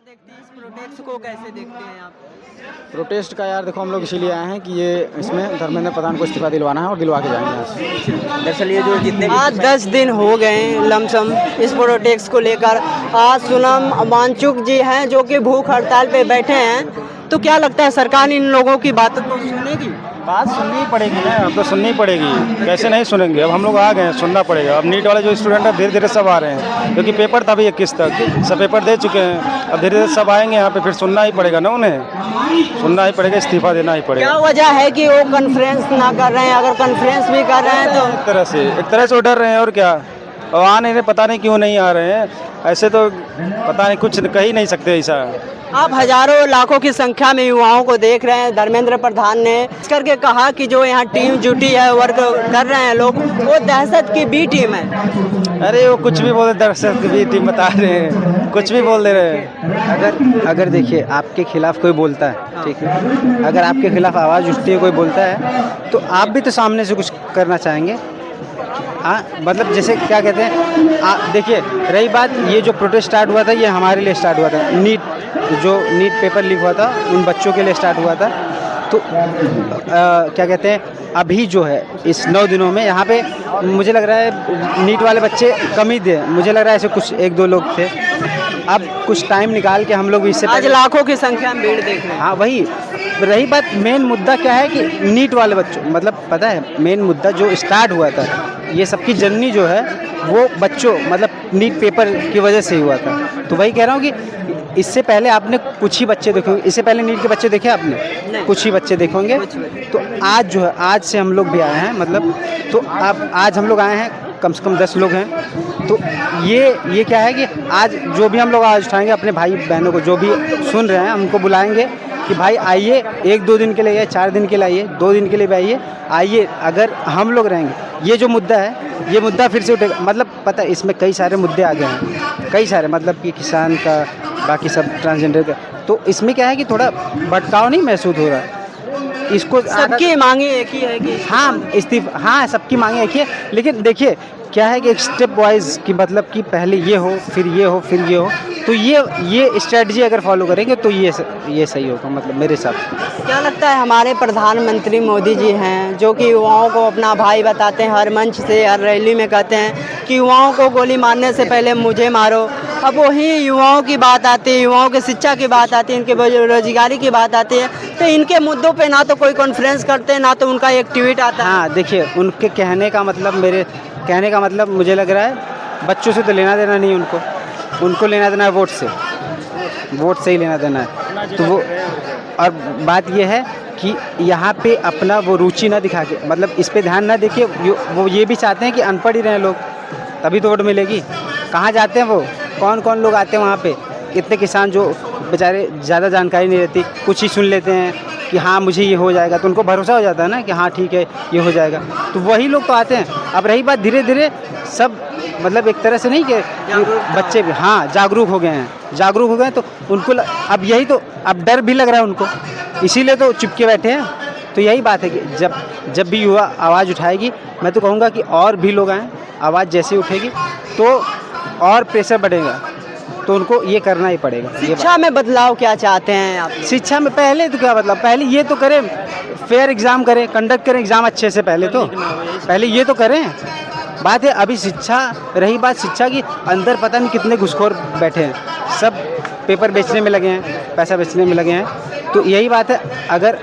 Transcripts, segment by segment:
देखते हैं इस प्रोटेस्ट को, कैसे देखते हैं आप? प्रोटेस्ट का यार देखो, हम लोग इसीलिए आए हैं कि ये इसमें धर्मेंद्र प्रधान को इस्तीफा दिलवाना है और दिलवा के जाएंगे यहाँ से। दरअसल ये जो जितने भी आज 10 दिन हो गए लमसम इस प्रोटेस्ट को लेकर। आज सोनम वांगचुक जी हैं जो कि भूख हड़ताल पे बैठे हैं, तो क्या लगता है सरकार इन लोगों की बातों को सुनेगी? बात सुननी ही पड़ेगी ना, अब तो सुननी ही पड़ेगी, कैसे नहीं सुनेंगे। अब हम लोग आ गए हैं, सुनना पड़ेगा। अब नीट वाले जो स्टूडेंट हैं धीरे धीरे सब आ रहे हैं, क्योंकि पेपर था भी 21 तक, सब पेपर दे चुके हैं। अब धीरे धीरे सब आएंगे यहाँ पे, फिर सुनना ही पड़ेगा ना, उन्हें सुनना ही पड़ेगा, इस्तीफा देना ही पड़ेगा। क्या वजह है कि वो कॉन्फ्रेंस ना कर रहे हैं? अगर कॉन्फ्रेंस भी कर रहे हैं तो एक तरह से वो डर रहे हैं, और क्या। और आ नहीं रहे, पता नहीं क्यों नहीं आ रहे हैं। ऐसे तो पता नहीं, कुछ कह ही नहीं सकते ऐसा। आप हजारों लाखों की संख्या में युवाओं को देख रहे हैं। धर्मेंद्र प्रधान ने इस करके कहा कि जो यहाँ टीम जुटी है, वर्क कर रहे हैं लोग, वो दहशत की बी टीम है। अरे वो कुछ भी बोल, दहशत की बी टीम बता रहे हैं, कुछ भी बोल दे रहे हैं। अगर देखिए आपके खिलाफ कोई बोलता है, ठीक है, अगर आपके खिलाफ आवाज़ उठती है, कोई बोलता है, तो आप भी तो सामने से कुछ करना चाहेंगे। हाँ, मतलब जैसे क्या कहते हैं, देखिए रही बात, ये जो प्रोटेस्ट स्टार्ट हुआ था, ये हमारे लिए स्टार्ट हुआ था। नीट पेपर लीक हुआ था, उन बच्चों के लिए स्टार्ट हुआ था। तो क्या कहते हैं, अभी जो है इस 9 दिनों में यहाँ पे मुझे लग रहा है नीट वाले बच्चे कम ही थे। मुझे लग रहा है ऐसे कुछ 1-2 लोग थे। अब कुछ टाइम निकाल के हम लोग इससे आज लाखों की संख्या में भीड़ देख रहे हैं। हाँ, वही रही बात, मेन मुद्दा क्या है कि नीट वाले बच्चों, मतलब पता है मेन मुद्दा जो स्टार्ट हुआ था, ये सबकी जननी जो है वो बच्चों, मतलब नीट पेपर की वजह से ही हुआ था। तो वही कह रहा हूँ कि इससे पहले आपने कुछ ही बच्चे देखे, इससे पहले नीट के बच्चे देखे आपने? कुछ ही बच्चे देखेंगे। तो आज जो है, आज से हम लोग भी आए हैं, मतलब तो अब आज हम लोग आए हैं, कम से कम 10 लोग हैं। तो ये क्या है कि आज जो भी हम लोग आज उठाएंगे, अपने भाई बहनों को जो भी सुन रहे हैं, उनको बुलाएंगे कि भाई आइए, 1-2 दिन के लिए आइए, 4 दिन के लिए आइए, 2 दिन के लिए भी आइए। अगर हम लोग रहेंगे, ये जो मुद्दा है, ये मुद्दा फिर से उठेगा। मतलब पता है इसमें कई सारे मुद्दे आ गए हैं, कई सारे, मतलब कि किसान का, बाकी सब ट्रांसजेंडर का। तो इसमें क्या है कि थोड़ा भटकाव नहीं महसूस हो रहा है। इसको सबकी मांगे एक ही है कि हाँ, सबकी मांगे एक ही है। लेकिन देखिए क्या है कि एक स्टेप वाइज, की मतलब कि पहले ये हो, फिर ये हो, फिर ये हो। तो ये स्ट्रेटजी अगर फॉलो करेंगे तो ये सही होगा, मतलब मेरे हिसाब से। क्या लगता है हमारे प्रधानमंत्री मोदी जी हैं जो कि युवाओं को अपना भाई बताते हैं, हर मंच से, हर रैली में कहते हैं कि युवाओं को गोली मारने से पहले मुझे मारो। अब वही युवाओं की बात आती है, युवाओं की शिक्षा की बात आती है, इनके बेरोजगारी की बात आती है, तो इनके मुद्दों पे ना तो कोई कॉन्फ्रेंस करते हैं, ना तो उनका एक ट्वीट आता है। हाँ, देखिए उनके कहने का मतलब मुझे लग रहा है बच्चों से तो लेना देना नहीं, उनको लेना देना है वोट से ही लेना देना है। तो वो, और बात ये है कि यहाँ पे अपना वो रुचि ना दिखा के, मतलब इस पे ध्यान ना देखिए। वो ये भी चाहते हैं कि अनपढ़ ही रहें लोग, तभी तो वोट मिलेगी। कहाँ जाते हैं वो, कौन लोग आते हैं वहाँ पे? इतने किसान जो बेचारे ज़्यादा जानकारी नहीं रहती, कुछ ही सुन लेते हैं कि हाँ मुझे ये हो जाएगा, तो उनको भरोसा हो जाता है ना कि हाँ ठीक है ये हो जाएगा, तो वही लोग तो आते हैं। अब रही बात, धीरे धीरे सब, मतलब एक तरह से नहीं कि बच्चे भी हाँ जागरूक हो गए हैं, तो उनको अब यही तो, अब डर भी लग रहा है उनको, इसीलिए तो चुपके बैठे हैं। तो यही बात है कि जब भी युवा आवाज़ उठाएगी, मैं तो कहूँगा कि और भी लोग आएँ, आवाज़ जैसे उठेगी तो और प्रेशर बढ़ेगा, तो उनको ये करना ही पड़ेगा। शिक्षा में बदलाव क्या चाहते हैं आप? शिक्षा में पहले तो क्या बदलाव, पहले ये तो करें, फेयर एग्ज़ाम करें, कंडक्ट करें एग्ज़ाम अच्छे से, पहले ये तो करें। बात है अभी रही बात शिक्षा की, अंदर पता नहीं कितने घुसखोर बैठे हैं, सब पेपर बेचने में लगे हैं, पैसा बेचने में लगे हैं। तो यही बात है, अगर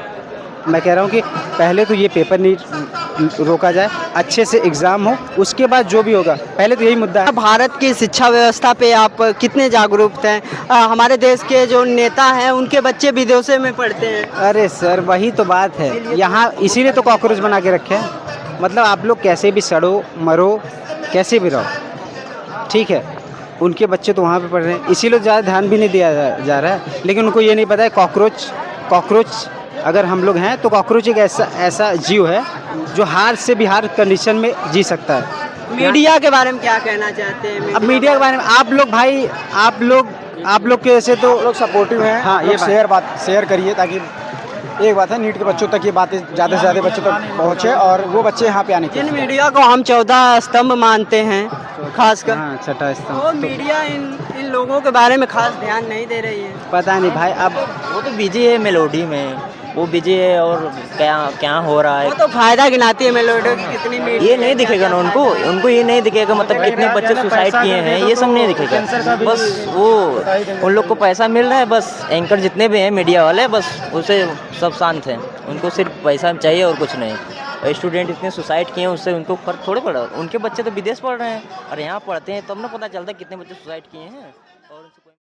मैं कह रहा हूँ कि पहले तो ये पेपर नहीं रोका जाए, अच्छे से एग्ज़ाम हो, उसके बाद जो भी होगा, पहले तो यही मुद्दा है। भारत की शिक्षा व्यवस्था पे आप कितने जागरूक हैं? हमारे देश के जो नेता हैं उनके बच्चे विदेशों में पढ़ते हैं। अरे सर, वही तो बात है, यहाँ इसीलिए तो कॉकरोच बना के रखे हैं। मतलब आप लोग कैसे भी सड़ो मरो, कैसे भी रहो, ठीक है, उनके बच्चे तो वहाँ पे पढ़ रहे हैं, इसीलिए ज़्यादा ध्यान भी नहीं दिया जा रहा है। लेकिन उनको ये नहीं पता है कॉकरोच अगर हम लोग हैं तो कॉकरोच एक ऐसा जीव है जो हार से भी हार कंडीशन में जी सकता है। मीडिया के बारे में क्या कहना चाहते हैं? अब मीडिया के बारे में आप लोग भाई, आप लोग के ऐसे तो लोग सपोर्टिव हैं। हाँ, ये शेयर करिए ताकि एक बात है, नीट के बच्चों तक ये बातें ज़्यादा से ज़्यादा बच्चों तक पहुँचे और वो बच्चे यहाँ पे आने जिन चाहिए। मीडिया को हम 14 स्तंभ मानते हैं, खासकर हाँ छठा वो स्तंभ। मीडिया इन लोगों के बारे में खास ध्यान नहीं दे रही है। पता नहीं भाई, अब वो तो बिजी है मेलोडी में, वो बिजी है और क्या क्या हो रहा है वो तो फायदा गिनाती है मेलोडी की कितनी मीडिया। ये नहीं दिखेगा ना उनको ये नहीं दिखेगा, मतलब कितने बच्चे सुसाइड किए हैं ये सब नहीं दिखेगा। बस वो उन लोग को पैसा मिल रहा है, बस एंकर जितने भी हैं मीडिया वाले बस उसे सब शांत हैं, उनको सिर्फ पैसा चाहिए और कुछ नहीं। स्टूडेंट इतने सुसाइड किए हैं, उससे उनको फर्क थोड़े पड़ा। उनके बच्चे तो विदेश पढ़ रहे हैं और यहाँ पढ़ते हैं, तब ना पता चलता कितने बच्चे सुसाइड किए हैं।